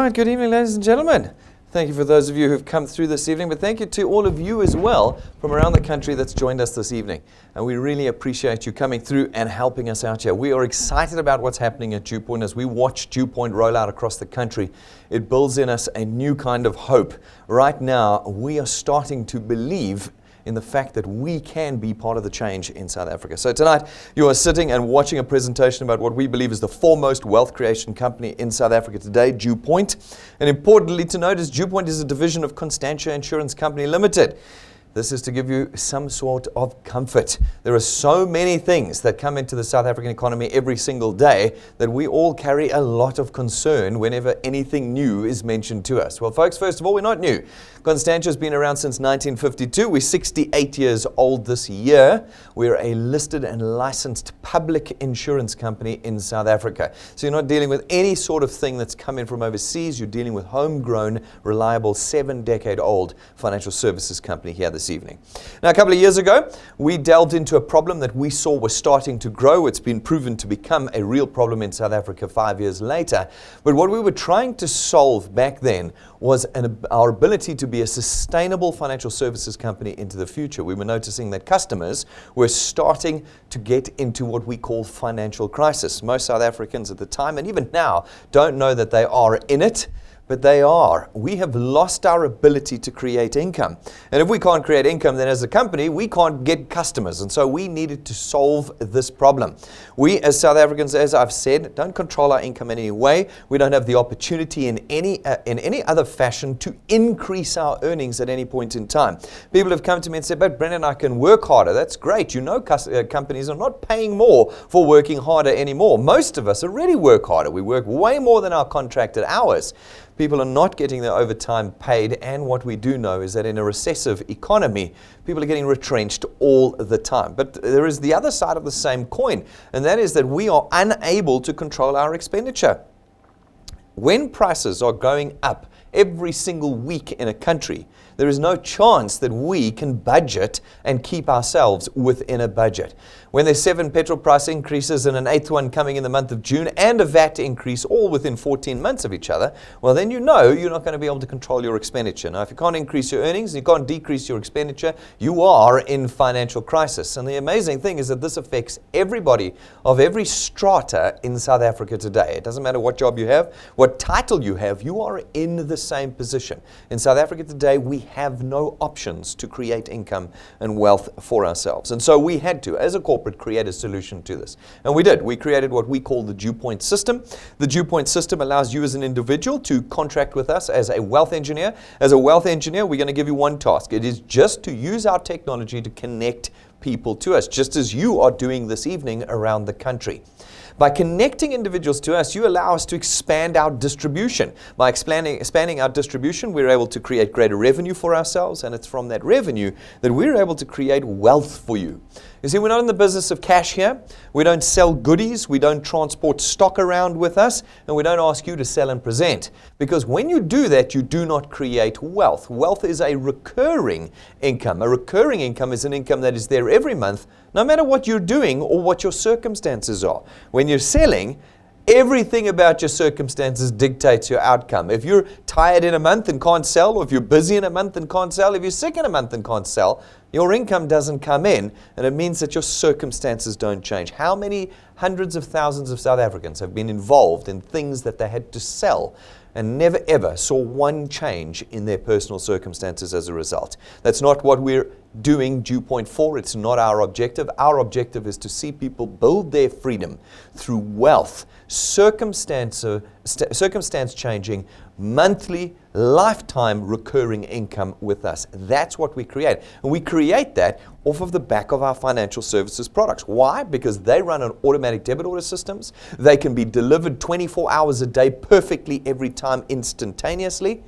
right, good evening, ladies and gentlemen. Thank you for those of you who have come through this evening, but thank you to all of you as well from around the country that's joined us this evening. And we really appreciate you coming through and helping us out here. We are excited about what's happening at DuePoint. As we watch DuePoint roll out across the country, it builds in us a new kind of hope. Right now, we are starting to believe in the fact that we can be part of the change in South Africa. So tonight, you are sitting and watching a presentation about what we believe is the foremost wealth creation company in South Africa today, DuePoint. And importantly to note is DuePoint is a division of Constantia Insurance Company Limited. This is to give you some sort of comfort. There are so many things that come into the South African economy every single day that we all carry a lot of concern whenever anything new is mentioned to us. Well, folks, first of all, we're not new. Constantia has been around since 1952. We're 68 years old this year. We're a listed and licensed public insurance company in South Africa. So you're not dealing with any sort of thing that's come in from overseas. You're dealing with homegrown, reliable, 7-decade-old financial services company here this evening. Now, a couple of years ago, we delved into a problem that we saw was starting to grow. It's been proven to become a real problem in South Africa 5 years later. But what we were trying to solve back then was our ability to be a sustainable financial services company into the future. We were noticing that customers were starting to get into what we call financial crisis. Most South Africans at the time, and even now, don't know that they are in it. But they are. We have lost our ability to create income. And if we can't create income, then as a company, we can't get customers. And so we needed to solve this problem. We, as South Africans, as I've said, don't control our income in any way. We don't have the opportunity in any other fashion to increase our earnings at any point in time. People have come to me and said, but Brendan, I can work harder. That's great. You know, companies are not paying more for working harder anymore. Most of us already work harder. We work way more than our contracted hours. People are not getting their overtime paid, and what we do know is that in a recessive economy, people are getting retrenched all the time. But there is the other side of the same coin, and that is that we are unable to control our expenditure. When prices are going up every single week in a country, there is no chance that we can budget and keep ourselves within a budget. When there's 7 petrol price increases and an 8th one coming in the month of June and a VAT increase all within 14 months of each other, well then you know you're not going to be able to control your expenditure. Now if you can't increase your earnings and you can't decrease your expenditure, you are in financial crisis. And the amazing thing is that this affects everybody of every strata in South Africa today. It doesn't matter what job you have, what title you have, you are in the same position. In South Africa today, we have no options to create income and wealth for ourselves. And so we had to, as a corporate, create a solution to this. And we did. We created what we call the DuePoint system. The DuePoint system allows you as an individual to contract with us as a wealth engineer. As a wealth engineer, we're going to give you one task. It is just to use our technology to connect people to us, just as you are doing this evening around the country. By connecting individuals to us, you allow us to expand our distribution. By expanding our distribution, we're able to create greater revenue for ourselves, and it's from that revenue that we're able to create wealth for you. You see, we're not in the business of cash here. We don't sell goodies. We don't transport stock around with us, and we don't ask you to sell and present. Because when you do that, you do not create wealth. Wealth is a recurring income. A recurring income is an income that is there every month, no matter what you're doing or what your circumstances are. When you're selling, everything about your circumstances dictates your outcome. If you're tired in a month and can't sell, or if you're busy in a month and can't sell, if you're sick in a month and can't sell, your income doesn't come in, and it means that your circumstances don't change. How many hundreds of thousands of South Africans have been involved in things that they had to sell and never ever saw one change in their personal circumstances as a result? That's not what we're doing DuePoint for. It's not our objective. Our objective is to see people build their freedom through wealth, circumstance changing, monthly, lifetime recurring income with us. That's what we create. And we create that off of the back of our financial services products. Why? Because they run on automatic debit order systems. They can be delivered 24 hours a day perfectly every time instantaneously.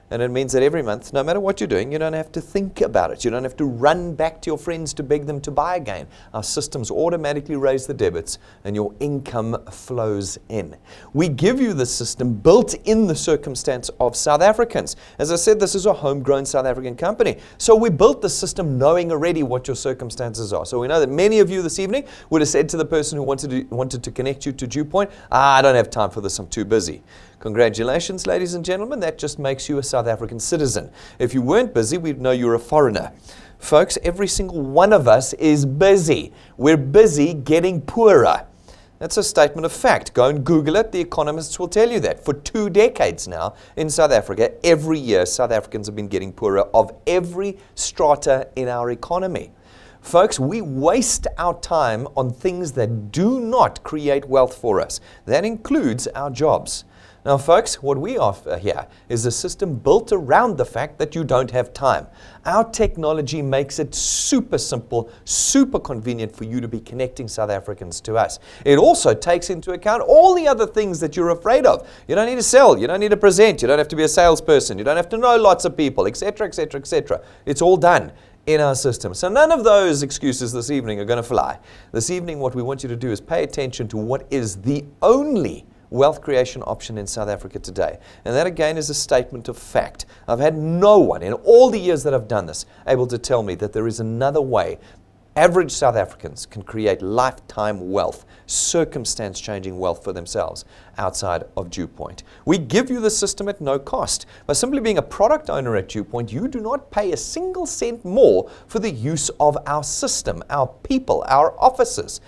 And it means that every month, no matter what you're doing, you don't have to think about it. You don't have to run back to your friends to beg them to buy again. Our systems automatically raise the debits and your income flows in. We give you the system built in the circumstance of South Africans. As I said, this is a homegrown South African company. So we built the system knowing already what your circumstances are. So we know that many of you this evening would have said to the person who wanted to connect you to DuePoint, I don't have time for this, I'm too busy. Congratulations, ladies and gentlemen. That just makes you a South African citizen. If you weren't busy, we'd know you're a foreigner. Folks, every single one of us is busy. We're busy getting poorer. That's a statement of fact. Go and Google it. The economists will tell you that. For 2 decades now in South Africa, every year South Africans have been getting poorer of every strata in our economy. Folks, we waste our time on things that do not create wealth for us. That includes our jobs. Now, folks, what we offer here is a system built around the fact that you don't have time. Our technology makes it super simple, super convenient for you to be connecting South Africans to us. It also takes into account all the other things that you're afraid of. You don't need to sell, you don't need to present, you don't have to be a salesperson, you don't have to know lots of people, etc., etc., etc. It's all done in our system. So none of those excuses this evening are going to fly. This evening, what we want you to do is pay attention to what is the only wealth creation option in South Africa today. And that again is a statement of fact. I've had no one in all the years that I've done this able to tell me that there is another way average South Africans can create lifetime wealth, circumstance-changing wealth for themselves outside of DuePoint. We give you the system at no cost. By simply being a product owner at DuePoint, you do not pay a single cent more for the use of our system, our people, our offices.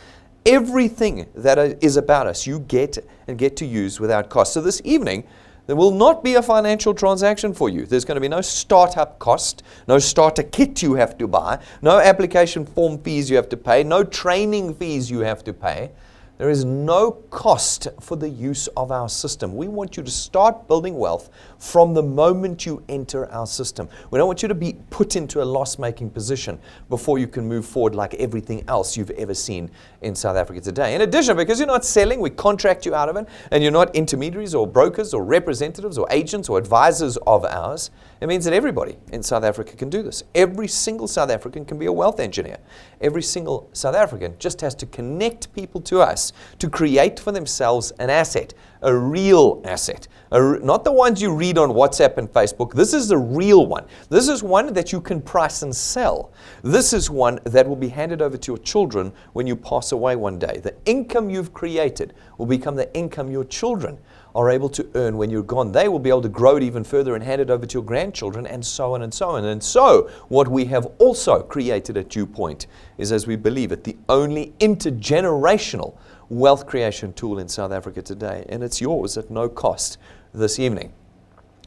Everything that is about us, you get to use without cost. So this evening, there will not be a financial transaction for you. There's going to be no startup cost, no starter kit you have to buy, no application form fees you have to pay, no training fees you have to pay. There is no cost for the use of our system. We want you to start building wealth from the moment you enter our system. We don't want you to be put into a loss-making position before you can move forward like everything else you've ever seen in South Africa today. In addition, because you're not selling, we contract you out of it, and you're not intermediaries or brokers or representatives or agents or advisors of ours, it means that everybody in South Africa can do this. Every single South African can be a wealth engineer. Every single South African just has to connect people to us to create for themselves an asset, a real asset, not the ones you read on WhatsApp and Facebook. This is the real one. This is one that you can price and sell. This is one that will be handed over to your children when you pass away one day. The income you've created will become the income your children are able to earn when you're gone. They will be able to grow it even further and hand it over to your grandchildren, and so on and so on. And so what we have also created at DuePoint is, as we believe it, the only intergenerational wealth creation tool in South Africa today, and it's yours at no cost this evening.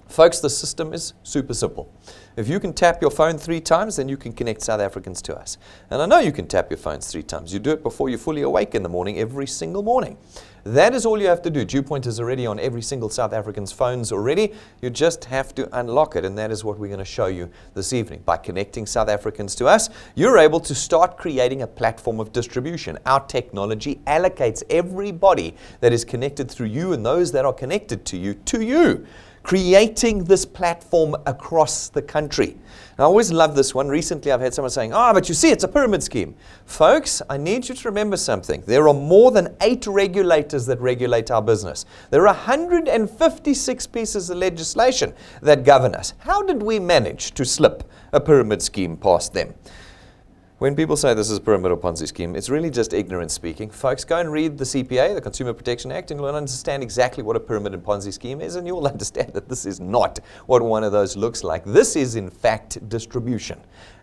Folks, the system is super simple. If you can tap your phone 3 times, then you can connect South Africans to us. And I know you can tap your phones 3 times. You do it before you're fully awake in the morning, every single morning. That is all you have to do. DuePoint is already on every single South African's phones already. You just have to unlock it, and that is what we're going to show you this evening. By connecting South Africans to us, you're able to start creating a platform of distribution. Our technology allocates everybody that is connected through you and those that are connected to you, creating this platform across the country. I always love this one. Recently, I've had someone saying, but you see, it's a pyramid scheme. Folks, I need you to remember something. There are more than 8 regulators that regulate our business. There are 156 pieces of legislation that govern us. How did we manage to slip a pyramid scheme past them? When people say this is a pyramid or Ponzi scheme, it's really just ignorance speaking. Folks, go and read the CPA, the Consumer Protection Act, and you'll understand exactly what a pyramid and Ponzi scheme is, and you'll understand that this is not what one of those looks like. This is, in fact, distribution.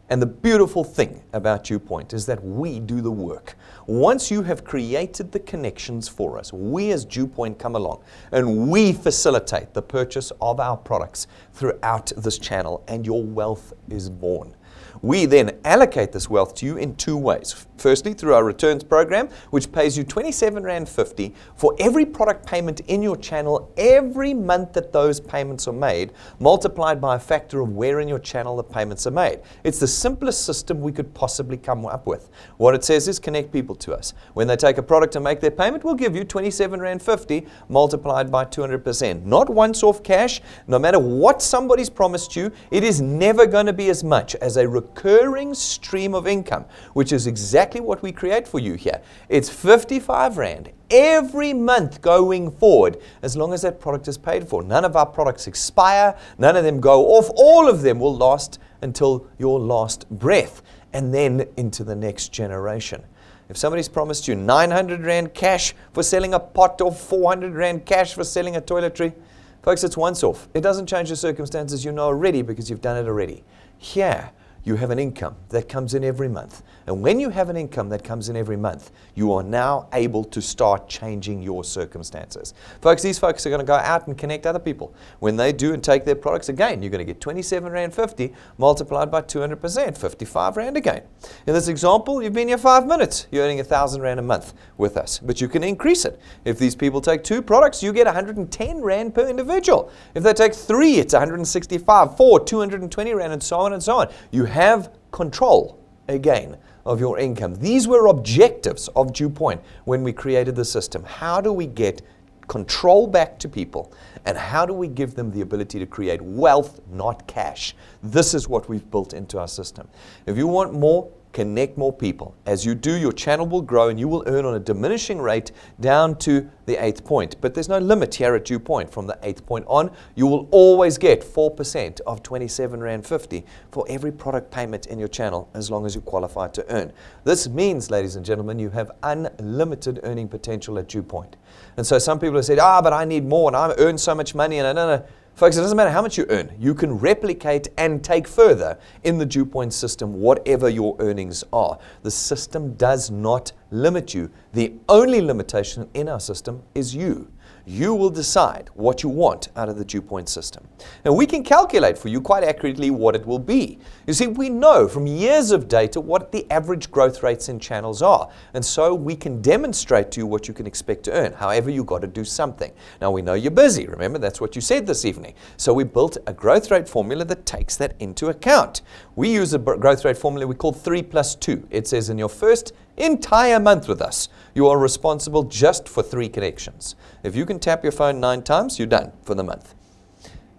And the beautiful thing about DuePoint is that we do the work. Once you have created the connections for us, we as DuePoint come along and we facilitate the purchase of our products throughout this channel, and your wealth is born. We then allocate this wealth to you in 2 ways. Firstly, through our returns program, which pays you R27.50 for every product payment in your channel every month that those payments are made, multiplied by a factor of where in your channel the payments are made. It's the simplest system we could possibly come up with. What it says is connect people to us. When they take a product and make their payment, we'll give you R27.50 multiplied by 200%. Not once off cash. No matter what somebody's promised you, it is never going to be as much as a recurring stream of income, which is exactly what we create for you here. It's 55 Rand every month going forward, as long as that product is paid for. None of our products expire. None of them go off. All of them will last until your last breath, and then into the next generation. If somebody's promised you 900 Rand cash for selling a pot or 400 Rand cash for selling a toiletry, folks, it's once off. It doesn't change your circumstances, you know already, because you've done it already. Here, you have an income that comes in every month. And when you have an income that comes in every month, you are now able to start changing your circumstances. Folks, these folks are going to go out and connect other people. When they do and take their products, again, you're going to get R27.50 multiplied by 200%, 55 Rand again. In this example, you've been here 5 minutes. You're earning 1,000 Rand a month with us. But you can increase it. If these people take 2 products, you get 110 Rand per individual. If they take 3, it's 165, 4, 220 Rand, and so on and so on. You have control, again, of your income. These were objectives of DuePoint when we created the system. How do we get control back to people, and how do we give them the ability to create wealth, not cash? This is what we've built into our system. If you want more, connect more people. As you do, your channel will grow and you will earn on a diminishing rate down to the 8th point. But there's no limit here at DuePoint. From the 8th point on, you will always get 4% of R27.50 for every product payment in your channel, as long as you qualify to earn. This means, ladies and gentlemen, you have unlimited earning potential at DuePoint. And so some people have said, but I need more and I earn so much money, and no. Folks, it doesn't matter how much you earn. You can replicate and take further in the DuePoint system whatever your earnings are. The system does not limit you. The only limitation in our system is you. You will decide what you want out of the DuePoint system. And we can calculate for you quite accurately what it will be. You see, we know from years of data what the average growth rates in channels are. And so we can demonstrate to you what you can expect to earn. However, you've got to do something. Now, we know you're busy. Remember, that's what you said this evening. So we built a growth rate formula that takes that into account. We use a growth rate formula we call 3 plus 2. It says in your first entire month with us, you are responsible just for 3 connections. If you can tap your phone 9 times, you're done for the month.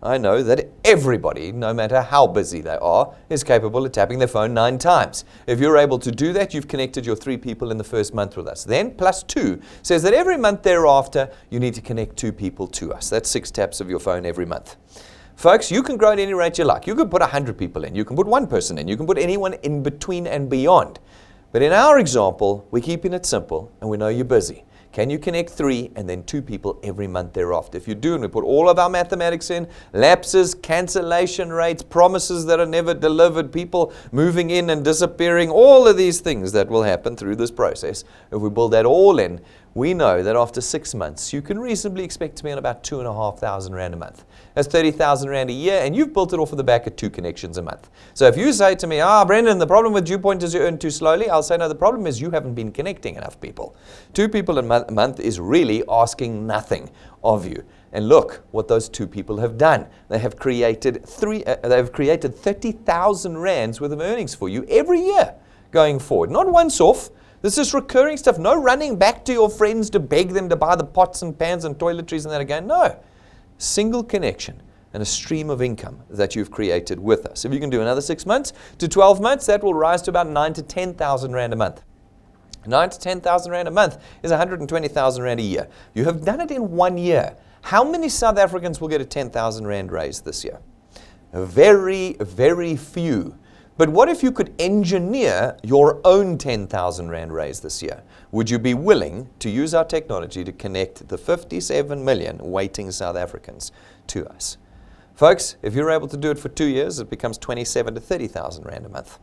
I know that everybody, no matter how busy they are, is capable of tapping their phone 9 times. If you're able to do that, you've connected your 3 people in the first month with us. Then plus 2 says that every month thereafter, you need to connect 2 people to us. That's 6 taps of your phone every month. Folks, you can grow at any rate you like. You can put 100 people in. You can put 1 person in. You can put anyone in between and beyond. But in our example, we're keeping it simple, and we know you're busy. Can you connect 3 and then 2 people every month thereafter? If you do, and we put all of our mathematics in, lapses, cancellation rates, promises that are never delivered, people moving in and disappearing, all of these things that will happen through this process, if we build that all in, we know that after 6 months, you can reasonably expect to be on about 2,500 Rand a month. That's 30,000 Rand a year, and you've built it off of the back of 2 connections a month. So if you say to me, Brendan, the problem with DuePoint is you earn too slowly, I'll say, no, the problem is you haven't been connecting enough people. 2 people a month is really asking nothing of you. And look what those 2 people have done. They have created 30,000 Rands worth of earnings for you every year going forward. Not once off. This is recurring stuff. No running back to your friends to beg them to buy the pots and pans and toiletries and that again. No. Single connection and a stream of income that you've created with us. If you can do another 6 months to 12 months, that will rise to about 9,000 to 10,000 Rand a month. 9,000 to 10,000 Rand a month is 120,000 Rand a year. You have done it in 1 year. How many South Africans will get a 10,000 Rand raise this year? Very, very few. But what if you could engineer your own 10,000 Rand raise this year? Would you be willing to use our technology to connect the 57 million waiting South Africans to us? Folks, if you're able to do it for 2 years, it becomes 27,000 to 30,000 Rand a month.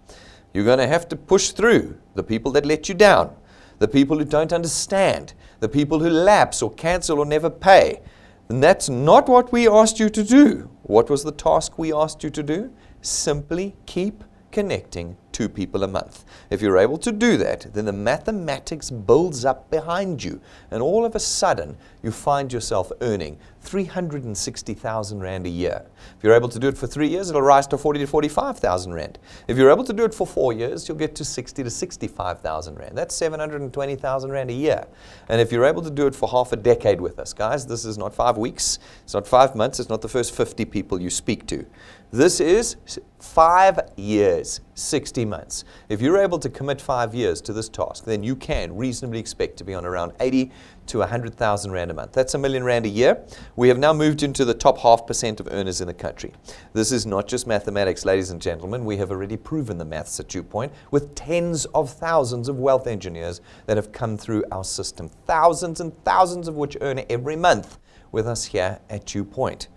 You're going to have to push through the people that let you down, the people who don't understand, the people who lapse or cancel or never pay. And that's not what we asked you to do. What was the task we asked you to do? Simply keep connecting 2 people a month. If you're able to do that, then the mathematics builds up behind you. And all of a sudden, you find yourself earning 360,000 Rand a year. If you're able to do it for 3 years, it'll rise to 40 to 45,000 Rand. If you're able to do it for 4 years, you'll get to 60 to 65,000 Rand. That's 720,000 Rand a year. And if you're able to do it for half a decade with us, guys, this is not 5 weeks, it's not 5 months, it's not the first 50 people you speak to. This is 5 years, 60 months. If you're able to commit 5 years to this task, then you can reasonably expect to be on around 80 to 100,000 Rand a month. That's R1 million a year. We have now moved into the top 0.5% of earners in the country. This is not just mathematics, ladies and gentlemen. We have already proven the maths at DuePoint with tens of thousands of wealth engineers that have come through our system. Thousands and thousands of which earn every month with us here at DuePoint.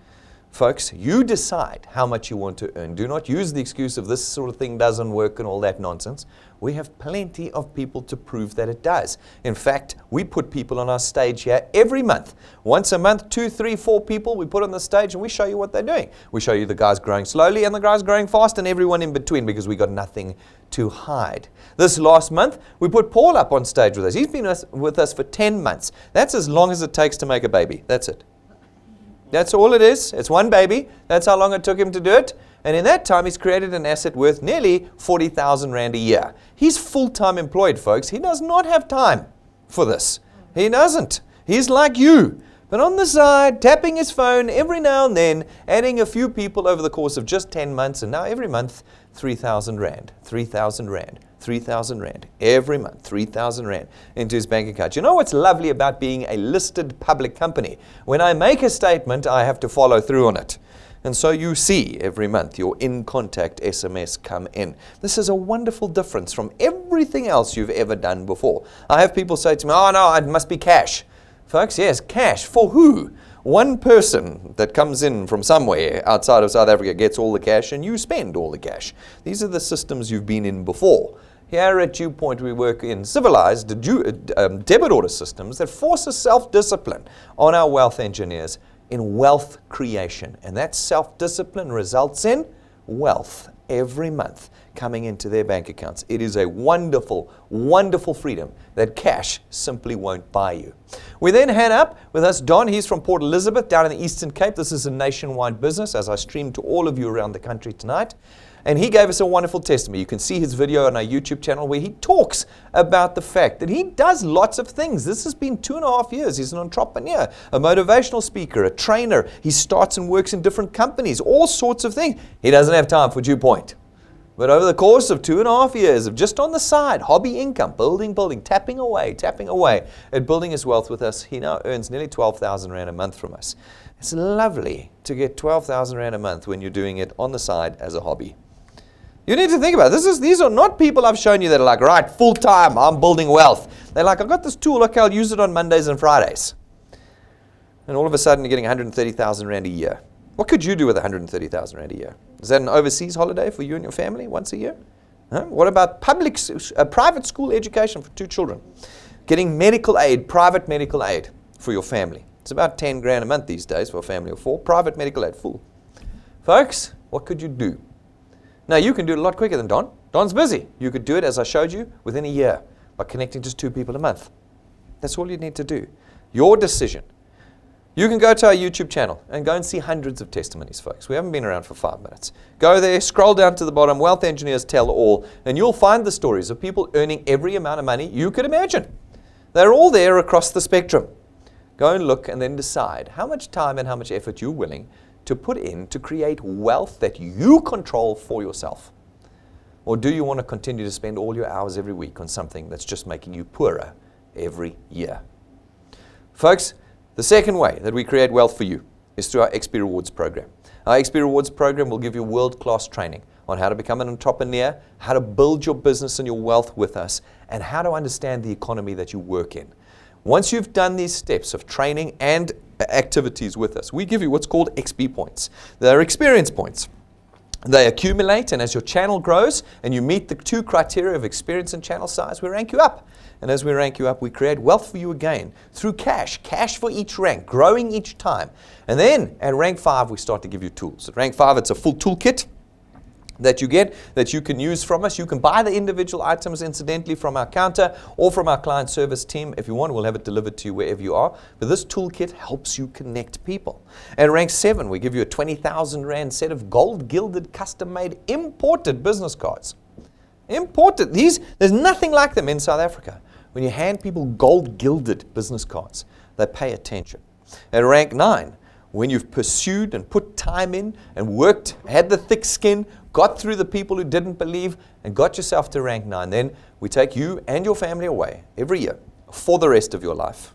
Folks, you decide how much you want to earn. Do not use the excuse of this sort of thing doesn't work and all that nonsense. We have plenty of people to prove that it does. In fact, we put people on our stage here every month. Once a month, 2, 3, 4 people we put on the stage and we show you what they're doing. We show you the guys growing slowly and the guys growing fast and everyone in between because we got nothing to hide. This last month, we put Paul up on stage with us. He's been with us for 10 months. That's as long as it takes to make a baby. That's it. That's all it is. It's one baby. That's how long it took him to do it. And in that time, he's created an asset worth nearly 40,000 Rand a year. He's full-time employed, folks. He does not have time for this. He doesn't. He's like you. But on the side, tapping his phone every now and then, adding a few people over the course of just 10 months, and now every month, 3,000 Rand, 3,000 Rand. 3,000 Rand every month, 3,000 Rand into his bank account. You know what's lovely about being a listed public company? When I make a statement, I have to follow through on it. And so you see every month your in contact SMS come in. This is a wonderful difference from everything else you've ever done before. I have people say to me, oh no, it must be cash. Folks, yes, cash. For who? One person that comes in from somewhere outside of South Africa gets all the cash and you spend all the cash. These are the systems you've been in before. Here at DuePoint, we work in civilized debit order systems that forces self-discipline on our wealth engineers in wealth creation. And that self-discipline results in wealth every month coming into their bank accounts. It is a wonderful, wonderful freedom that cash simply won't buy you. We then head up with us, Don. He's from Port Elizabeth down in the Eastern Cape. This is a nationwide business as I stream to all of you around the country tonight. And he gave us a wonderful testimony. You can see his video on our YouTube channel where he talks about the fact that he does lots of things. This has been 2.5 years. He's an entrepreneur, a motivational speaker, a trainer. He starts and works in different companies, all sorts of things. He doesn't have time for DuePoint. But over the course of 2.5 years of just on the side, hobby income, building, tapping away at building his wealth with us, he now earns nearly 12,000 Rand a month from us. It's lovely to get 12,000 Rand a month when you're doing it on the side as a hobby. You need to think about it. These are not people I've shown you that are like, right, full time, I'm building wealth. They're like, I've got this tool, okay, I'll use it on Mondays and Fridays. And all of a sudden you're getting 130,000 Rand a year. What could you do with 130,000 Rand a year? Is that an overseas holiday for you and your family once a year? Huh? What about private school education for 2 children? Getting medical aid, private medical aid for your family. It's about 10 grand a month these days for a family of 4. Private medical aid, full. Folks, what could you do? Now, you can do it a lot quicker than Don. Don's busy. You could do it, as I showed you, within a year by connecting just 2 people a month. That's all you need to do. Your decision. You can go to our YouTube channel and go and see hundreds of testimonies, folks. We haven't been around for 5 minutes. Go there, scroll down to the bottom, Wealth Engineers Tell All, and you'll find the stories of people earning every amount of money you could imagine. They're all there across the spectrum. Go and look and then decide how much time and how much effort you're willing to put in to create wealth that you control for yourself. Or do you want to continue to spend all your hours every week on something that's just making you poorer every year? Folks, the second way that we create wealth for you is through our XP Rewards program. Our XP Rewards program will give you world-class training on how to become an entrepreneur, how to build your business and your wealth with us, and how to understand the economy that you work in. Once you've done these steps of training and activities with us, we give you what's called XP points. They're experience points. They accumulate, and as your channel grows and you meet the 2 criteria of experience and channel size, we rank you up. And as we rank you up, we create wealth for you again through cash for each rank, growing each time. And then at rank 5, we start to give you tools. At rank 5, it's a full toolkit that you get, that you can use from us. You can buy the individual items incidentally from our counter or from our client service team. If you want, we'll have it delivered to you wherever you are. But this toolkit helps you connect people. At rank 7, we give you a 20,000 Rand set of gold-gilded, custom-made, imported business cards. Imported. There's nothing like them in South Africa. When you hand people gold-gilded business cards, they pay attention. At rank 9, when you've pursued and put time in and worked, had the thick skin, got through the people who didn't believe, and got yourself to rank 9, then we take you and your family away every year for the rest of your life.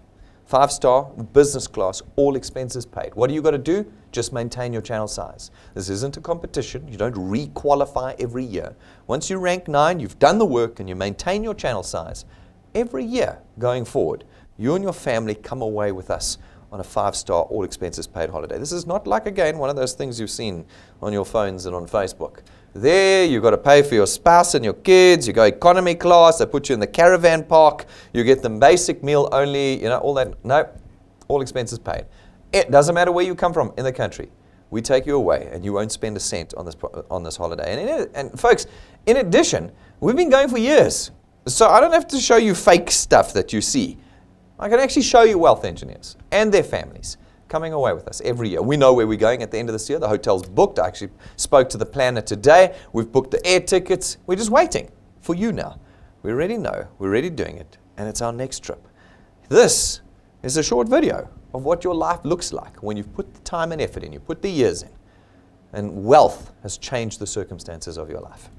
5-star, business class, all expenses paid. What do you got to do? Just maintain your channel size. This isn't a competition. You don't re-qualify every year. Once you rank 9, you've done the work and you maintain your channel size. Every year going forward, you and your family come away with us on a 5-star, all expenses paid holiday. This is not like, again, one of those things you've seen on your phones and on Facebook. There, you've got to pay for your spouse and your kids. You go economy class. They put you in the caravan park. You get them basic meal only, all that. No, all expenses paid. It doesn't matter where you come from in the country. We take you away, and you won't spend a cent on this holiday. And folks, in addition, we've been going for years. So I don't have to show you fake stuff that you see. I can actually show you wealth engineers and their families coming away with us every year. We know where we're going at the end of this year. The hotel's booked. I actually spoke to the planner today. We've booked the air tickets. We're just waiting for you now. We already know. We're already doing it. And it's our next trip. This is a short video of what your life looks like when you've put the time and effort in, you put the years in, and wealth has changed the circumstances of your life.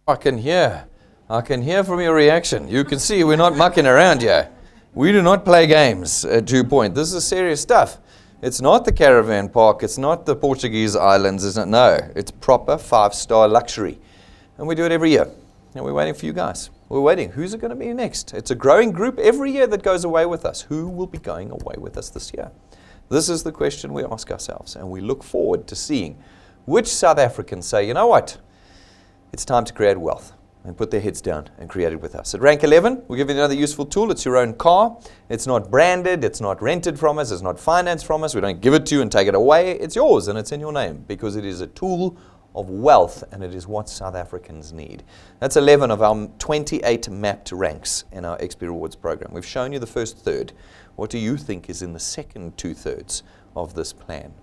I can hear from your reaction. You can see we're not mucking around here. We do not play games at DuePoint. This is serious stuff. It's not the caravan park. It's not the Portuguese islands, isn't it? No, it's proper 5-star luxury. And we do it every year. And we're waiting for you guys. We're waiting. Who's it going to be next? It's a growing group every year that goes away with us. Who will be going away with us this year? This is the question we ask ourselves. And we look forward to seeing which South Africans say, you know what? It's time to create wealth, and put their heads down and create it with us. At rank 11, we'll give you another useful tool. It's your own car. It's not branded. It's not rented from us. It's not financed from us. We don't give it to you and take it away. It's yours, and it's in your name because it is a tool of wealth, and it is what South Africans need. That's 11 of our 28 mapped ranks in our XP Rewards program. We've shown you the first third. What do you think is in the second 2/3 of this plan?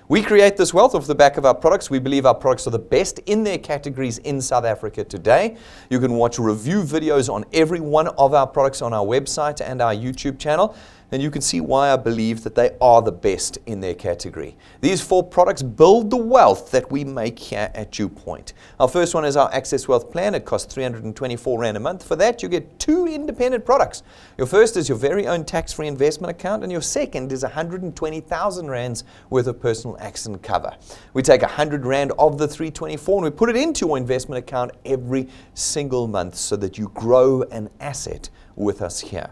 We create this wealth off the back of our products. We believe our products are the best in their categories in South Africa today. You can watch review videos on every one of our products on our website and our YouTube channel, and you can see why I believe that they are the best in their category. These 4 products build the wealth that we make here at DuePoint. Our first one is our Access Wealth Plan. It costs 324 Rand a month. For that, you get 2 independent products. Your first is your very own tax-free investment account, and your second is 120,000 Rands worth of personal accident cover. We take 100 Rand of the 324 and we put it into your investment account every single month so that you grow an asset with us here.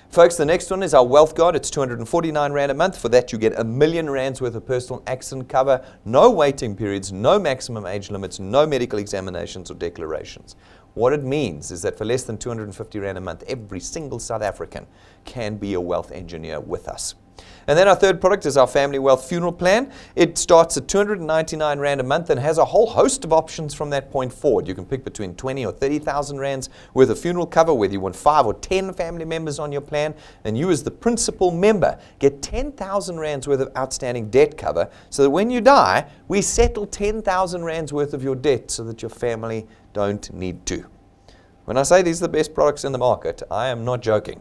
Folks, the next one is our Wealth Guard. It's 249 Rand a month. For that, you get 1 million Rands worth of personal accident cover, no waiting periods, no maximum age limits, no medical examinations or declarations. What it means is that for less than 250 Rand a month, every single South African can be a wealth engineer with us. And then our third product is our Family Wealth Funeral Plan. It starts at 299 Rand a month and has a whole host of options from that point forward. You can pick between 20 or 30,000 Rands worth of funeral cover, whether you want 5 or 10 family members on your plan. And you as the principal member get 10,000 Rands worth of outstanding debt cover so that when you die, we settle 10,000 Rands worth of your debt so that your family don't need to. When I say these are the best products in the market, I am not joking.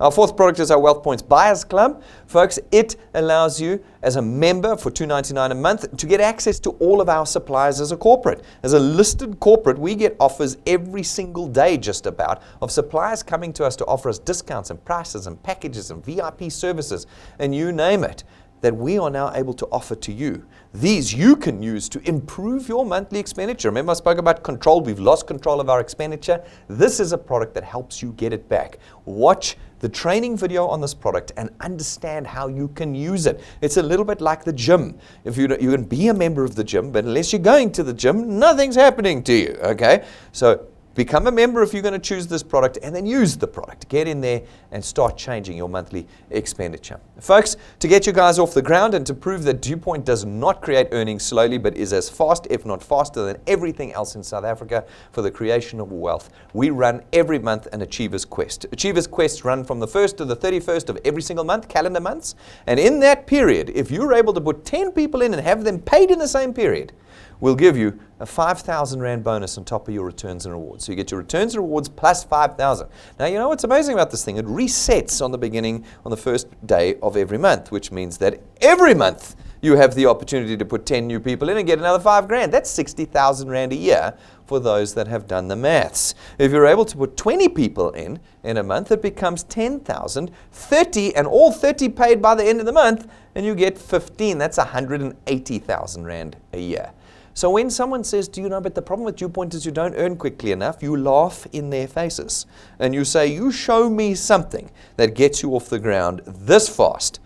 Our fourth product is our Wealth Points Buyers Club. Folks, it allows you as a member for $2.99 a month to get access to all of our suppliers as a corporate. As a listed corporate, we get offers every single day just about of suppliers coming to us to offer us discounts and prices and packages and VIP services and you name it, that we are now able to offer to you. These you can use to improve your monthly expenditure. Remember I spoke about control. We've lost control of our expenditure. This is a product that helps you get it back. Watch the training video on this product and understand how you can use it. It's a little bit like the gym. If you can be a member of the gym, but unless you're going to the gym, nothing's happening to you, okay? So become a member if you're going to choose this product and then use the product. Get in there and start changing your monthly expenditure. Folks, to get you guys off the ground and to prove that DuePoint does not create earnings slowly but is as fast, if not faster, than everything else in South Africa for the creation of wealth, we run every month an Achievers Quest. Achievers Quests run from the 1st to the 31st of every single month, calendar months, and in that period, if you're able to put 10 people in and have them paid in the same period, we'll give you a 5,000 Rand bonus on top of your returns and rewards. So you get your returns and rewards plus 5,000. Now, you know what's amazing about this thing? It resets on the beginning, on the first day of every month, which means that every month you have the opportunity to put 10 new people in and get another 5 grand. That's 60,000 Rand a year for those that have done the maths. If you're able to put 20 people in a month, it becomes 10,000, 30, and all 30 paid by the end of the month, and you get 15. That's 180,000 Rand a year. So when someone says, do you know, but the problem with DuePoint is you don't earn quickly enough, you laugh in their faces. And you say, you show me something that gets you off the ground this fast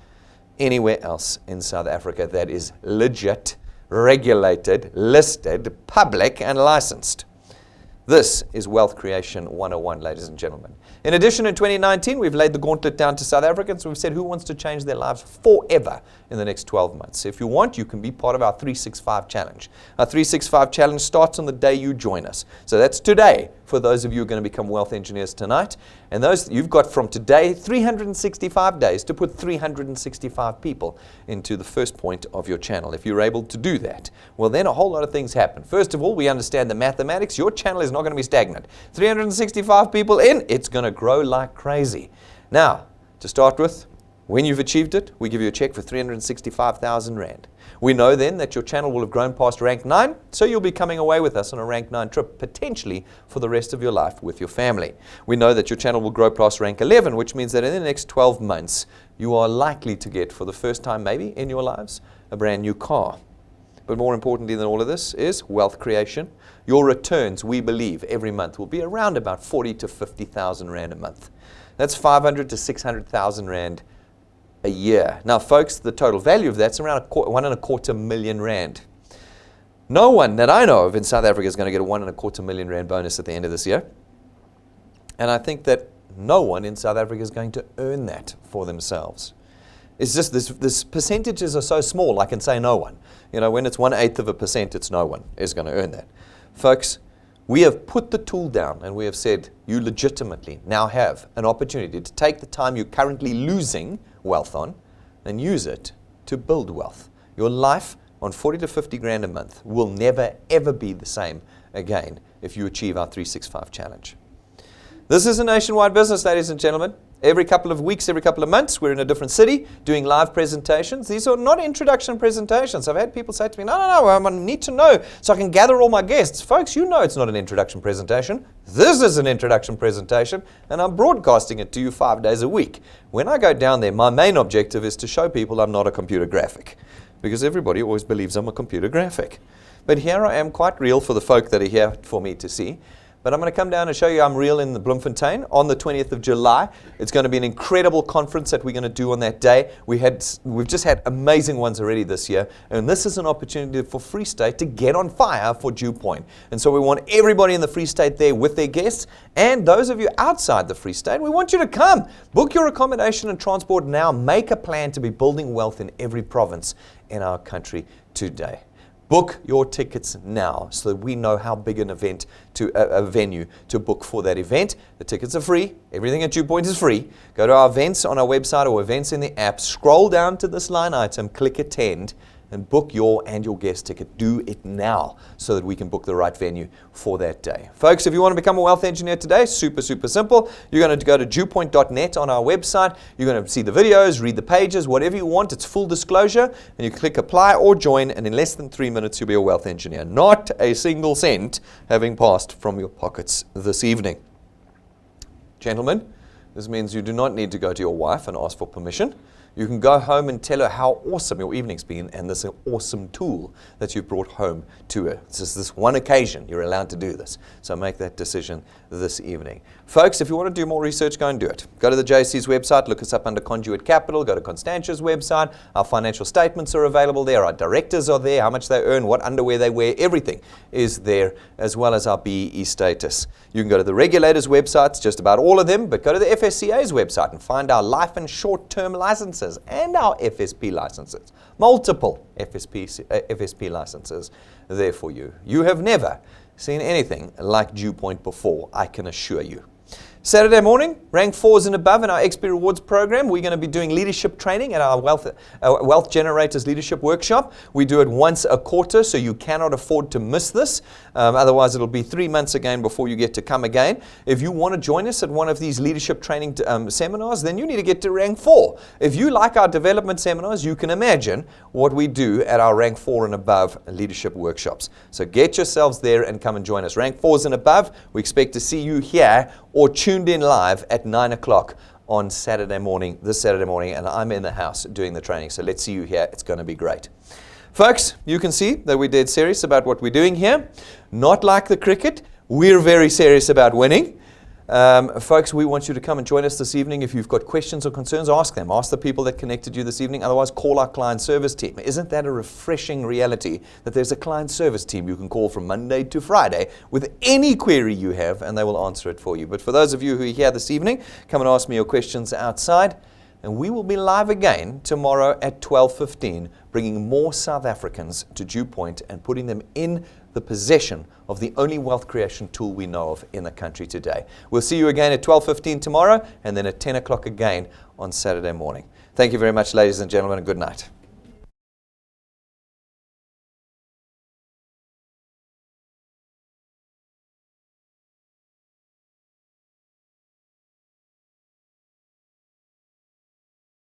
anywhere else in South Africa that is legit, regulated, listed, public, and licensed. This is Wealth Creation 101, ladies and gentlemen. In addition, in 2019, we've laid the gauntlet down to South Africans. We've said who wants to change their lives forever in the next 12 months. If you want, you can be part of our 365 challenge. Our 365 challenge starts on the day you join us. So that's today for those of you who are going to become wealth engineers tonight. And those you've got from today, 365 days to put 365 people into the first point of your channel. If you're able to do that, well, then a whole lot of things happen. First of all, we understand the mathematics. Your channel is not going to be stagnant. 365 people in, it's going to grow like crazy. Now, to start with, When you've achieved it, we give you a check for 365,000 Rand. We know then that your channel will have grown past rank 9, so you'll be coming away with us on a rank 9 trip, potentially for the rest of your life with your family. We know that your channel will grow past rank 11, which means that in the next 12 months, you are likely to get, for the first time maybe in your lives, a brand new car. But more importantly than all of this is wealth creation. Your returns, we believe, every month will be around about 40 to 50,000 Rand a month. That's 500 to 600,000 Rand a year. Now, folks, the total value of that's around 1.25 million Rand. No one that I know of in South Africa is going to get a 1.25 million Rand bonus at the end of this year. And I think that no one in South Africa is going to earn that for themselves. It's just this percentages are so small, I can say no one. You know, when it's 1/8%, it's no one is going to earn that. Folks, we have put the tool down and we have said you legitimately now have an opportunity to take the time you're currently losing wealth on and use it to build wealth. Your life on 40 to 50 grand a month will never ever be the same again if you achieve our 365 challenge. This is a nationwide business, ladies and gentlemen. Every couple of weeks, every couple of months, we're in a different city doing live presentations. These are not introduction presentations. I've had people say to me, no, I need to know so I can gather all my guests. Folks, you know it's not an introduction presentation. This is an introduction presentation, and I'm broadcasting it to you 5 days a week. When I go down there, my main objective is to show people I'm not a computer graphic, because everybody always believes I'm a computer graphic. But here I am, quite real for the folk that are here for me to see. But I'm going to come down and show you I'm real in the Bloemfontein on the 20th of July. It's going to be an incredible conference that we're going to do on that day. We've just had amazing ones already this year. And this is an opportunity for Free State to get on fire for DuePoint. And so we want everybody in the Free State there with their guests. And those of you outside the Free State, we want you to come. Book your accommodation and transport now. Make a plan to be building wealth in every province in our country today. Book your tickets now so that we know how big an event a venue to book for that event. The tickets are free. Everything at DuePoint is free. Go to our events on our website or events in the app. Scroll down to this line item, click attend, and book your and your guest ticket. Do it now so that we can book the right venue for that day. Folks, if you want to become a wealth engineer today, super simple. You're going to go to DuePoint.net on our website. You're going to see the videos, read the pages, whatever you want. It's full disclosure. And you click apply or join, and in less than 3 minutes, you'll be a wealth engineer. Not a single cent having passed from your pockets this evening. Gentlemen, this means you do not need to go to your wife and ask for permission. You can go home and tell her how awesome your evening's been and this awesome tool that you've brought home to her. It's just this one occasion you're allowed to do this. So make that decision this evening. Folks, if you want to do more research, go and do it. Go to the JC's website, look us up under Conduit Capital, go to Constantia's website. Our financial statements are available there. Our directors are there, how much they earn, what underwear they wear, everything is there, as well as our BEE status. You can go to the regulators' websites, just about all of them, but go to the FSCA's website and find our life and short-term licenses and our FSP licenses. Multiple FSP licenses there for you. You have never seen anything like DuePoint before, I can assure you. Saturday morning, rank 4s and above in our XP Rewards program. We're going to be doing leadership training at our Wealth Generators Leadership Workshop. We do it once a quarter, so you cannot afford to miss this. Otherwise, it'll be 3 months again before you get to come again. If you want to join us at one of these leadership training seminars, then you need to get to rank 4. If you like our development seminars, you can imagine what we do at our rank 4 and above leadership workshops. So get yourselves there and come and join us. Rank 4s and above, we expect to see you here or tuned in live at 9 o'clock on Saturday morning, this Saturday morning, and I'm in the house doing the training. So let's see you here. It's going to be great. Folks, you can see that we're dead serious about what we're doing here. Not like the cricket. We're very serious about winning. Folks, we want you to come and join us this evening. If you've got questions or concerns, ask them. Ask the people that connected you this evening. Otherwise, call our client service team. Isn't that a refreshing reality that there's a client service team you can call from Monday to Friday with any query you have, and they will answer it for you. But for those of you who are here this evening, come and ask me your questions outside. And we will be live again tomorrow at 12:15, bringing more South Africans to DuePoint and putting them in the possession of the only wealth creation tool we know of in the country today. We'll see you again at 12:15 tomorrow, and then at 10 o'clock again on Saturday morning. Thank you very much, ladies and gentlemen, and good night.